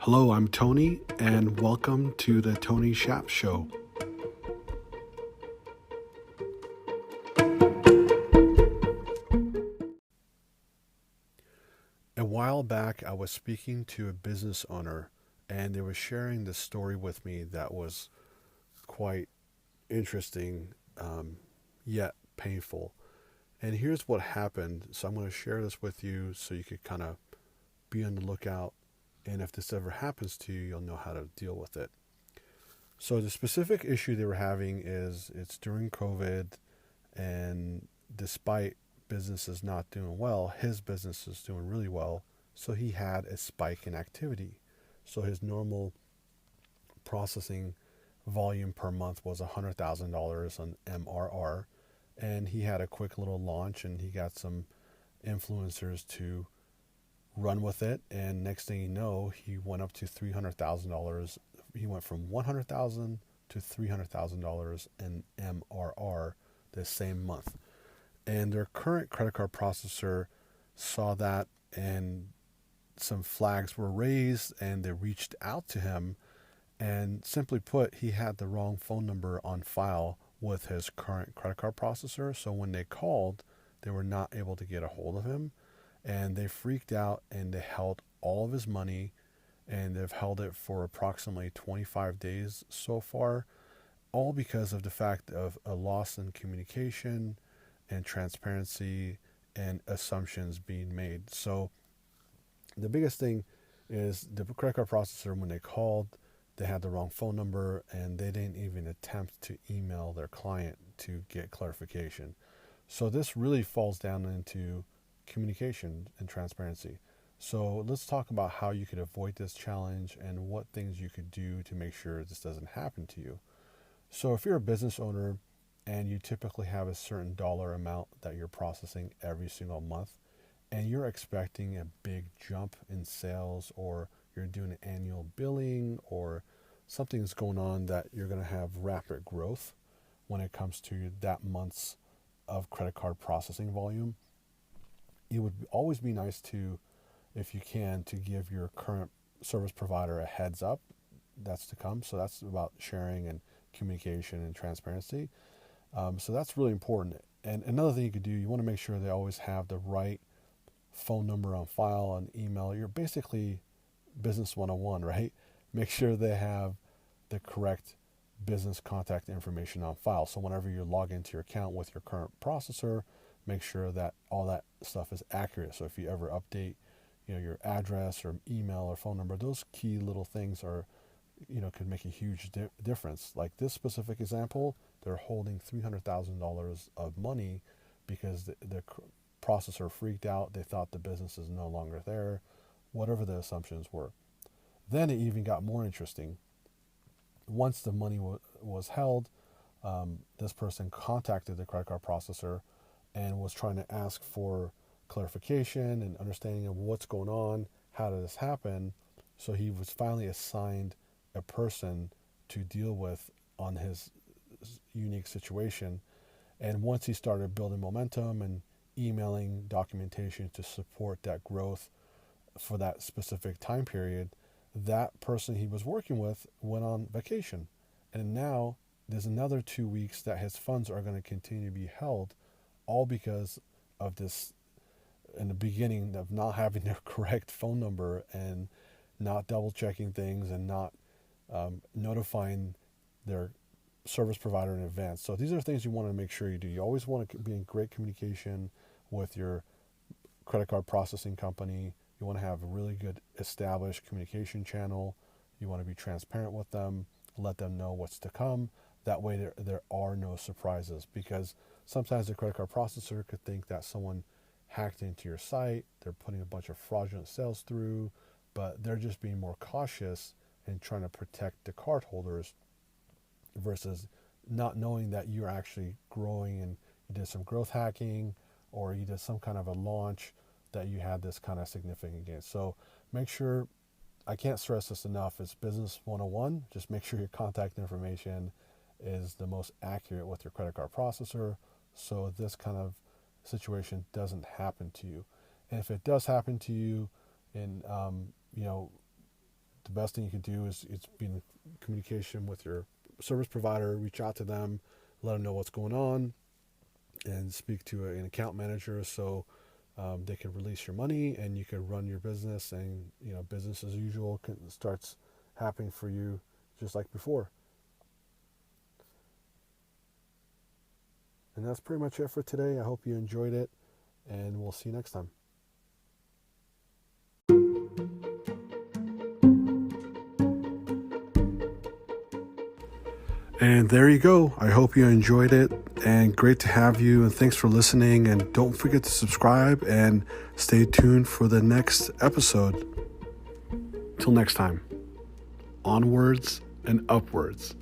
Hello, I'm Tony, and welcome to the Tony Shap Show. A while back, I was speaking to a business owner, and they were sharing this story with me that was quite interesting, yet painful. And here's what happened. So I'm going to share this with you so you could kind of be on the lookout. And if this ever happens to you, you'll know how to deal with it. So the specific issue they were having is it's during COVID, and despite businesses not doing well, his business is doing really well. So he had a spike in activity. So his normal processing volume per month was $100,000 on MRR. And he had a quick little launch, and he got some influencers to run with it. And next thing you know, he went up to $300,000. He went from $100,000 to $300,000 in MRR the same month. And their current credit card processor saw that, and some flags were raised, and they reached out to him. And simply put, he had the wrong phone number on file with his current credit card processor. So when they called, they were not able to get a hold of him. And they freaked out, and they held all of his money, and they've held it for approximately 25 days so far, all because of the fact of a loss in communication and transparency and assumptions being made. So the biggest thing is the credit card processor, when they called, they had the wrong phone number, and they didn't even attempt to email their client to get clarification. So this really falls down into communication and transparency. So let's talk about how you could avoid this challenge and what things you could do to make sure this doesn't happen to you. So if you're a business owner and you typically have a certain dollar amount that you're processing every single month, and you're expecting a big jump in sales, or you're doing annual billing, or something's going on that you're going to have rapid growth when it comes to that month's of credit card processing volume, it would always be nice to, if you can, to give your current service provider a heads up that's to come. So that's about sharing and communication and transparency. So that's really important. And another thing you could do, you want to make sure they always have the right phone number on file and email. You're basically business 101, right? Make sure they have the correct business contact information on file. So whenever you log into your account with your current processor, make sure that all that stuff is accurate. So if you ever update, your address or email or phone number, those key little things are, could make a huge difference. Like this specific example, they're holding $300,000 of money because the processor freaked out. They thought the business is no longer there, whatever the assumptions were. Then it even got more interesting. Once the money was held, this person contacted the credit card processor and was trying to ask for clarification and understanding of what's going on, how did this happen. So he was finally assigned a person to deal with on his unique situation. And once he started building momentum and emailing documentation to support that growth for that specific time period, that person he was working with went on vacation. And now there's another 2 weeks that his funds are going to continue to be held, all because of this, in the beginning, of not having their correct phone number and not double checking things and not notifying their service provider in advance. So these are things you want to make sure you do. You always want to be in great communication with your credit card processing company. You want to have a really good established communication channel. You want to be transparent with them, let them know what's to come. That way there are no surprises, because sometimes the credit card processor could think that someone hacked into your site, they're putting a bunch of fraudulent sales through, but they're just being more cautious and trying to protect the cardholders versus not knowing that you're actually growing and you did some growth hacking, or you did some kind of a launch that you had this kind of significant gain. So make sure, I can't stress this enough, it's business 101. Just make sure your contact information is the most accurate with your credit card processor, so this kind of situation doesn't happen to you. And if it does happen to you, and the best thing you can do is be in communication with your service provider, reach out to them, let them know what's going on, and speak to an account manager so they can release your money and you can run your business, and business as usual starts happening for you just like before. And that's pretty much it for today. I hope you enjoyed it, and we'll see you next time. And there you go. I hope you enjoyed it, and great to have you, and thanks for listening, and don't forget to subscribe and stay tuned for the next episode. Till next time, onwards and upwards.